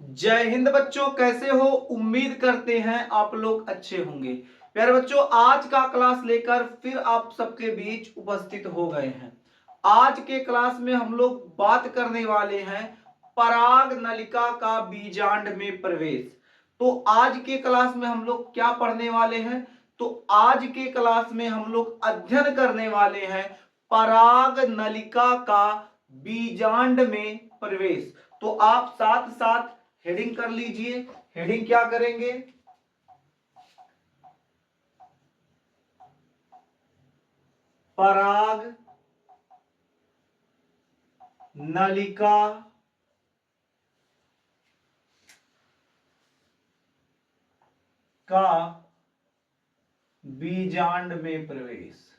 जय हिंद बच्चों, कैसे हो? उम्मीद करते हैं आप लोग अच्छे होंगे। प्यारे बच्चों, आज का क्लास लेकर फिर आप सबके बीच उपस्थित हो गए हैं। आज के क्लास में हम लोग बात करने वाले हैं पराग नलिका का बीजांड में प्रवेश। तो आज के क्लास में हम लोग क्या पढ़ने वाले हैं? तो आज के क्लास में हम लोग अध्ययन करने वाले हैं पराग नलिका का बीजांड में प्रवेश। तो आप साथ साथ हेडिंग कर लीजिए। हेडिंग क्या करेंगे? पराग नलिका का बीजांड में प्रवेश।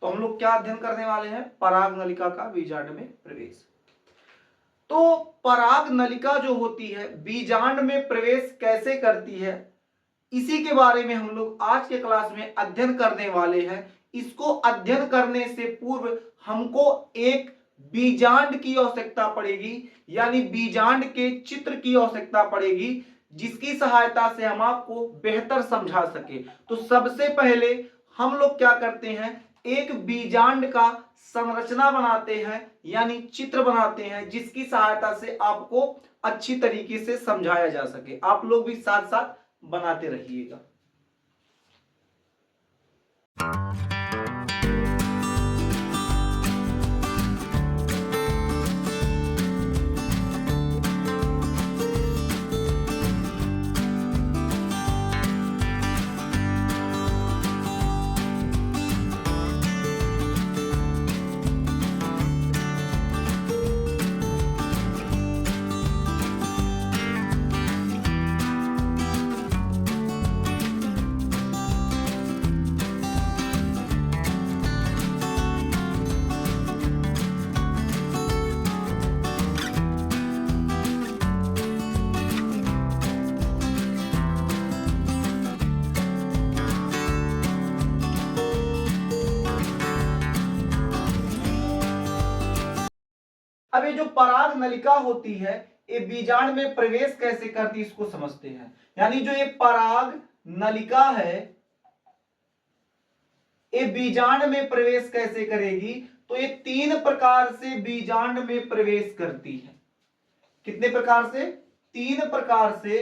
तो हम लोग क्या अध्ययन करने वाले हैं? पराग नलिका का बीजांड में प्रवेश। तो पराग नलिका जो होती है बीजांड में प्रवेश कैसे करती है, इसी के बारे में हम लोग आज के क्लास में अध्ययन करने वाले हैं। इसको अध्ययन करने से पूर्व हमको एक बीजांड की आवश्यकता पड़ेगी, यानी बीजांड के चित्र की आवश्यकता पड़ेगी, जिसकी सहायता से हम आपको बेहतर समझा सके। तो सबसे पहले हम लोग क्या करते हैं, एक बीजांड का संरचना बनाते हैं, यानी चित्र बनाते हैं, जिसकी सहायता से आपको अच्छी तरीके से समझाया जा सके। आप लोग भी साथ साथ बनाते रहिएगा। अब ये जो पराग नलिका होती है, ये बीजांड में प्रवेश कैसे करती है, इसको समझते हैं। यानी जो ये पराग नलिका है, ये बीजांड में प्रवेश कैसे करेगी? तो ये 3 प्रकार से बीजांड में प्रवेश करती है। कितने प्रकार से? 3 प्रकार से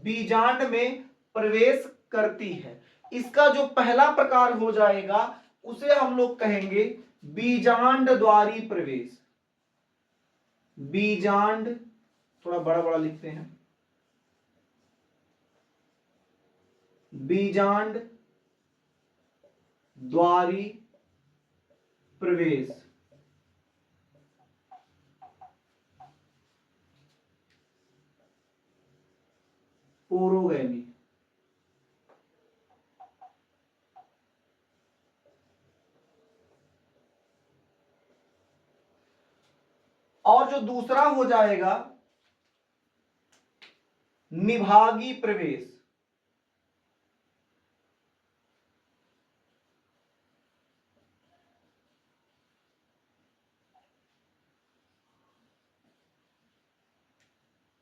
बीजांड में प्रवेश करती है। इसका जो पहला प्रकार हो जाएगा उसे हम लोग कहेंगे बीजांड द्वारी प्रवेश। बीजांड, थोड़ा बड़ा बड़ा लिखते हैं, बीजांड द्वारी प्रवेश। पोरोगैमी। और जो दूसरा हो जाएगा निभागी प्रवेश।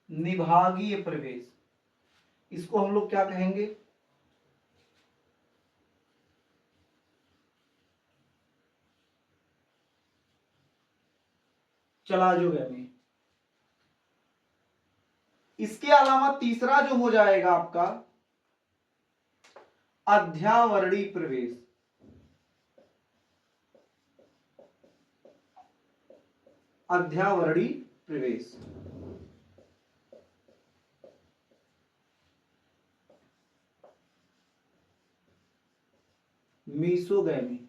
निभागीय प्रवेश, इसको हम लोग क्या कहेंगे? चलाजोगैमी। इसके अलावा तीसरा जो हो जाएगा आपका अध्यावरणी प्रवेश। अध्यावरणी प्रवेश। मीसोगैमी।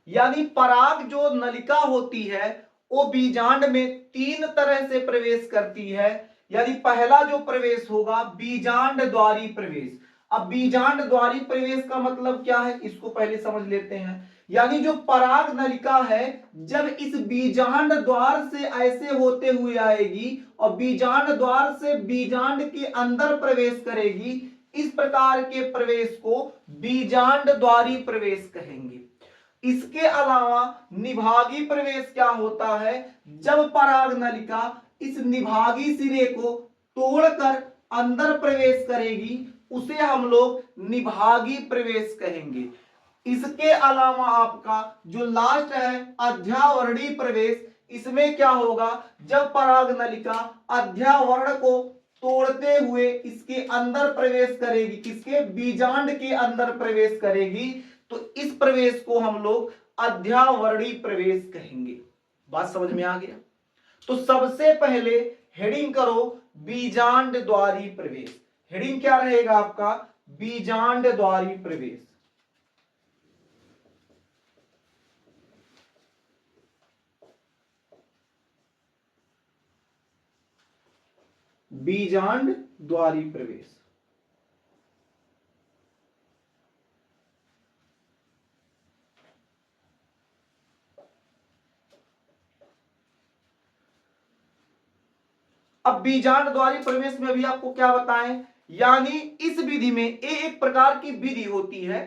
यानी पराग जो नलिका होती है वो बीजांड में 3 तरह से प्रवेश करती है। यानी पहला जो प्रवेश होगा बीजांड द्वारी प्रवेश। अब बीजांड द्वारी प्रवेश का मतलब क्या है, इसको पहले समझ लेते हैं। यानी जो पराग नलिका है, जब इस बीजांड द्वार से ऐसे होते हुए आएगी और बीजांड द्वार से बीजांड के अंदर प्रवेश करेगी, इस प्रकार के प्रवेश को बीजांड द्वारी प्रवेश कहेंगे। इसके अलावा निभागी प्रवेश क्या होता है, जब पराग नलिका इस निभागी सिरे को तोड़कर अंदर प्रवेश करेगी, उसे हम लोग निभागी प्रवेश कहेंगे। इसके अलावा आपका जो लास्ट है अध्यावरणी प्रवेश, इसमें क्या होगा, जब पराग नलिका अध्यावरण को तोड़ते हुए इसके अंदर प्रवेश करेगी, किसके, बीजांड के अंदर प्रवेश करेगी, तो इस प्रवेश को हम लोग अध्यावरणी प्रवेश कहेंगे। बात समझ में आ गया। तो सबसे पहले हेडिंग करो बीजांड द्वारी प्रवेश। हेडिंग क्या रहेगा आपका, बीजांड द्वारी प्रवेश। बीजांड द्वारी प्रवेश। अब बीजांड द्वारी प्रवेश में भी आपको क्या बताएं, यानी इस विधि में एक प्रकार की विधि होती है।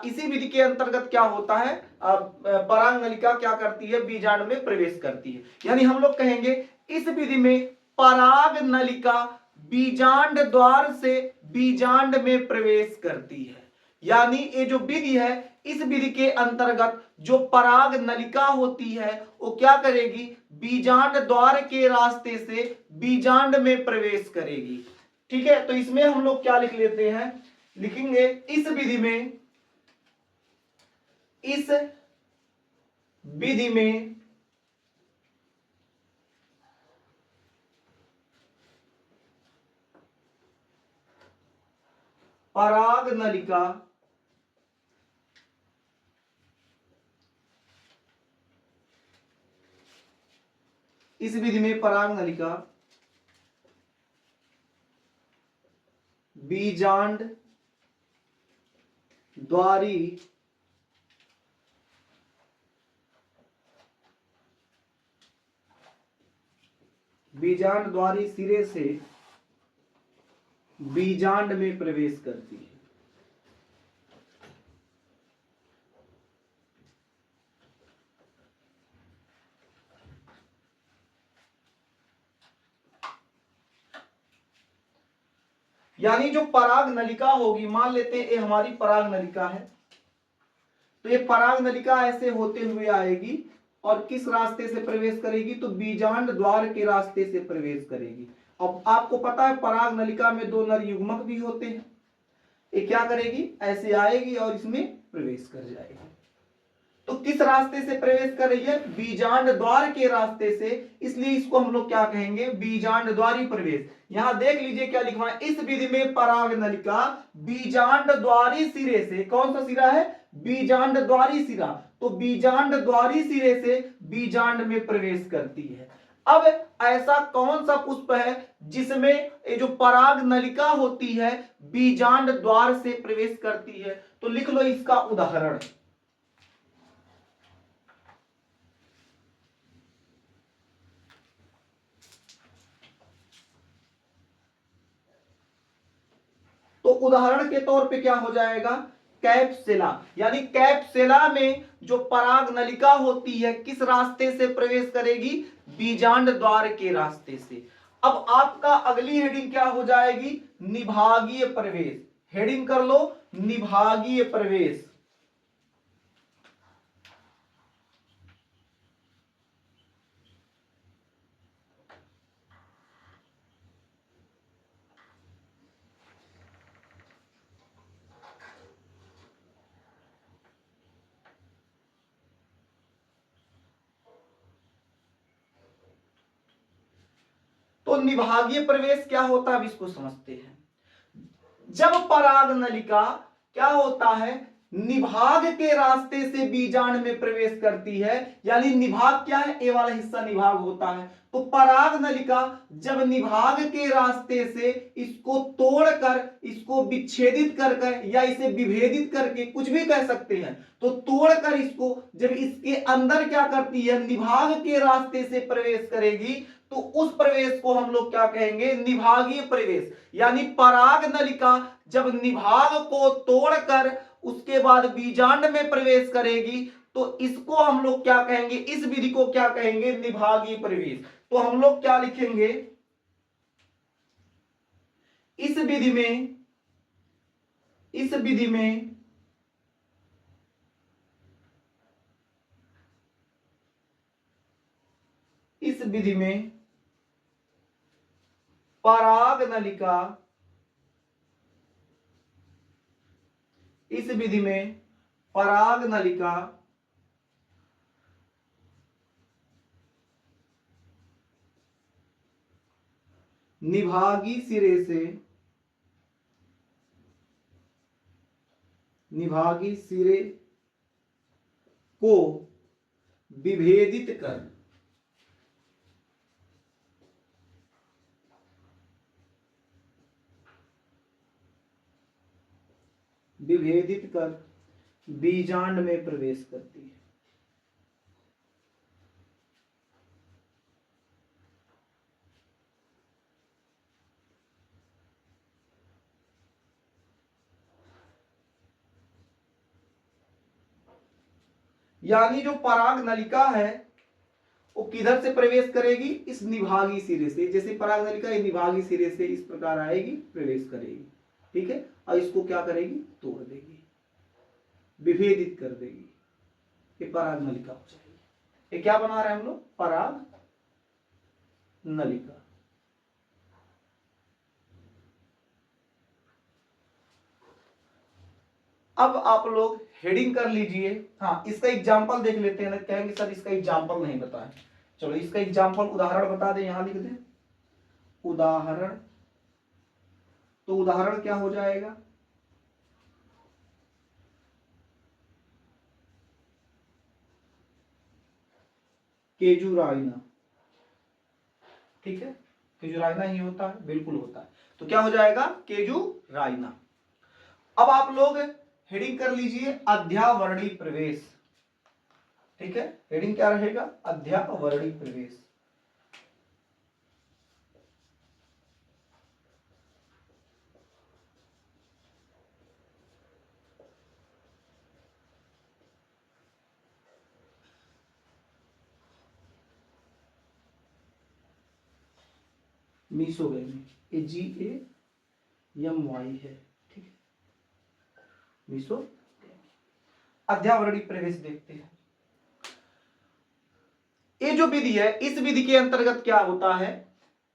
इसी विधि के अंतर्गत क्या होता है, पराग नलिका क्या करती है, बीजांड में प्रवेश करती है। यानी हम लोग कहेंगे इस विधि में पराग नलिका बीजांड द्वार से बीजांड में प्रवेश करती है। यानी ये जो विधि है, इस विधि के अंतर्गत जो पराग नलिका होती है वो क्या करेगी, बीजांड द्वार के रास्ते से बीजांड में प्रवेश करेगी। ठीक है, तो इसमें हम लोग क्या लिख लेते हैं, लिखेंगे इस विधि में, इस विधि में पराग नलिका इस विधि में पराग नलिका बीजांड द्वारी सिरे से बीजांड में प्रवेश करती है। यानी जो पराग नलिका होगी, मान लेते हैं ये हमारी पराग नलिका है, तो ये पराग नलिका ऐसे होते हुए आएगी और किस रास्ते से प्रवेश करेगी, तो बीजांड द्वार के रास्ते से प्रवेश करेगी। अब आपको पता है पराग नलिका में दो नर युग्मक भी होते हैं, ये क्या करेगी, ऐसे आएगी और इसमें प्रवेश कर जाएगी। तो किस रास्ते से प्रवेश कर रही है, बीजांड द्वार के रास्ते से, इसलिए इसको हम लोग क्या कहेंगे, बीजांड द्वारी प्रवेश। यहां देख लीजिए क्या लिखा है, इस विधि में पराग नलिका बीजांड द्वारी सिरे से, कौन सा सिरा है, बीजांड द्वारी सिरा, तो बीजांड द्वारी सिरे से बीजांड में प्रवेश करती है। अब ऐसा कौन सा पुष्प है जिसमें ये जो पराग नलिका होती है बीजांड द्वार से प्रवेश करती है, तो लिख लो इसका उदाहरण। तो उदाहरण के तौर पे क्या हो जाएगा, कैप्सेला। यानी कैप्सेला में जो पराग नलिका होती है किस रास्ते से प्रवेश करेगी, बीजांड द्वार के रास्ते से। अब आपका अगली हेडिंग क्या हो जाएगी, निभागीय प्रवेश। हेडिंग कर लो निभागीय प्रवेश। तो निभागीय प्रवेश क्या होता है, अब इसको समझते हैं। जब पराग नलिका क्या होता है, निभाग के रास्ते से बीजांड में प्रवेश करती है। यानी निभाग क्या है, ए वाला हिस्सा निभाग होता है। तो पराग नलिका जब निभाग के रास्ते से इसको तोड़कर, इसको विच्छेदित कर या इसे विभेदित करके, कुछ भी कह सकते हैं, तो तोड़कर इसको जब इसके अंदर क्या करती है, निभाग के रास्ते से प्रवेश करेगी, तो उस प्रवेश को हम लोग क्या कहेंगे, निभागीय प्रवेश। यानी पराग नलिका जब निभाग को तोड़कर उसके बाद बीजांड में प्रवेश करेगी, तो इसको हम लोग क्या कहेंगे, इस विधि को क्या कहेंगे, निभागीय प्रवेश। तो हम लोग क्या लिखेंगे, इस विधि में, इस विधि में इस विधि में पराग नलिका, इस विधि में पराग नलिका निभागी सिरे से, निभागी सिरे को विभेदित कर, विभेदित कर बीजांड में प्रवेश करती है। यानी जो पराग नलिका है वो किधर से प्रवेश करेगी, इस निभागी सिरे से। जैसे पराग नलिका निभागी सिरे से इस प्रकार आएगी, प्रवेश करेगी, ठीक है, और इसको क्या करेगी, तोड़ देगी, विभेदित कर देगी, ये पराग नलिका हो जाएगी। ये क्या बना रहे हैं हम लोग, पराग नलिका। अब आप लोग हेडिंग कर लीजिए। हाँ, इसका एग्जाम्पल देख लेते हैं ना, कहेंगे सर इसका एग्जाम्पल नहीं बताएं। चलो इसका एग्जाम्पल, उदाहरण बता दें, यहां लिख दें उदाहरण। तो उदाहरण क्या हो जाएगा, केजुराइना, ठीक है, केजुराइना ही होता है, बिल्कुल होता है। तो क्या हो जाएगा, केजुराइना। अब आप लोग हेडिंग कर लीजिए अध्यावरणी प्रवेश, ठीक है, हेडिंग क्या रहेगा, अध्यावरणी प्रवेश। मीसोगेमी, GAMY है, ठीक है, मीसो। अध्यावरणी प्रवेश देखते हैं। ये जो विधि है, इस विधि के अंतर्गत क्या होता है,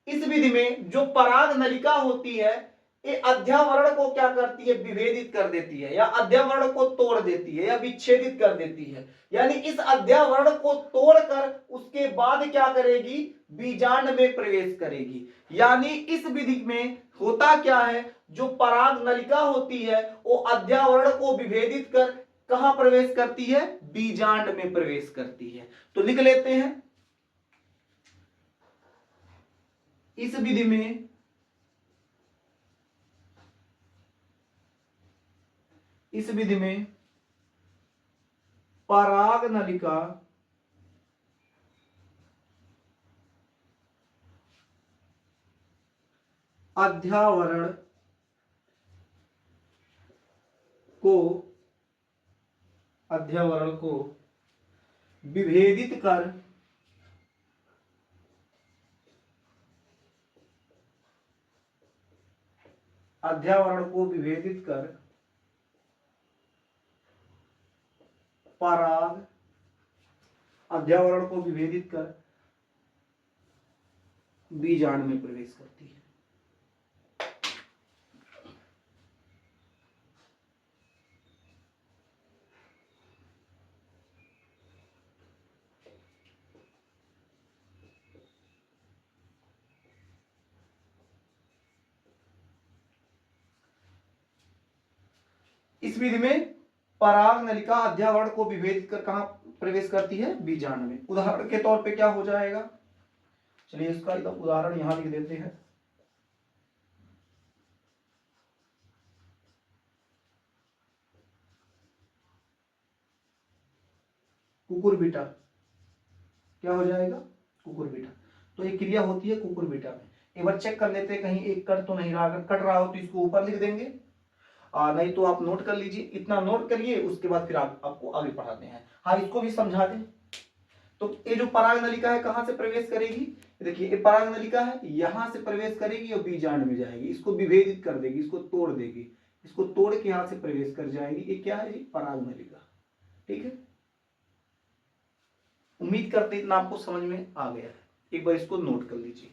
इस विधि में जो पराग नलिका होती है, ये अध्यावरण को क्या करती है, विभेदित कर देती है, या अध्यावरण को तोड़ देती है, या विच्छेदित कर देती है। यानी इस अध्यावरण को तोड़कर उसके बाद क्या करेगी, बीजांड में प्रवेश करेगी। यानी इस विधि में होता क्या है, जो पराग नलिका होती है वो अध्यावरण को विभेदित कर कहां प्रवेश करती है, बीजांड में प्रवेश करती है। तो लिख लेते हैं, इस विधि में पराग नलिका अध्यावरण को विभेदित कर पराग अध्यावरण को विभेदित कर बीजांड में प्रवेश करती है। इस विधि में पराग नलिका अध्यावरण को विभेदित कर कहां प्रवेश करती है? बीजांड में। उदाहरण के तौर पे क्या हो जाएगा? चलिए इसका उदाहरण यहां लिख देते हैं। कुकुरबिटा, क्या हो जाएगा? कुकुरबिटा। तो ये क्रिया होती है कुकुरबिटा में। एक बार चेक कर लेते हैं कहीं एक कट तो नहीं रहा, अगर कट रहा हो तो इसको ऊपर लिख देंगे, नहीं तो आप नोट कर लीजिए, इतना नोट करिए, उसके बाद फिर आपको आगे पढ़ाते हैं। हाँ, इसको भी समझा दें। तो ये जो पराग नलिका है कहां से प्रवेश करेगी? देखिए ये पराग नलिका है, यहां से प्रवेश करेगी और बीजांड में जाएगी, इसको विभेदित कर देगी, इसको तोड़ देगी, इसको तोड़ के यहां से प्रवेश कर जाएगी। ये क्या है जी? पराग नलिका। ठीक है, उम्मीद करते इतना आपको समझ में आ गया है। एक बार इसको नोट कर लीजिए।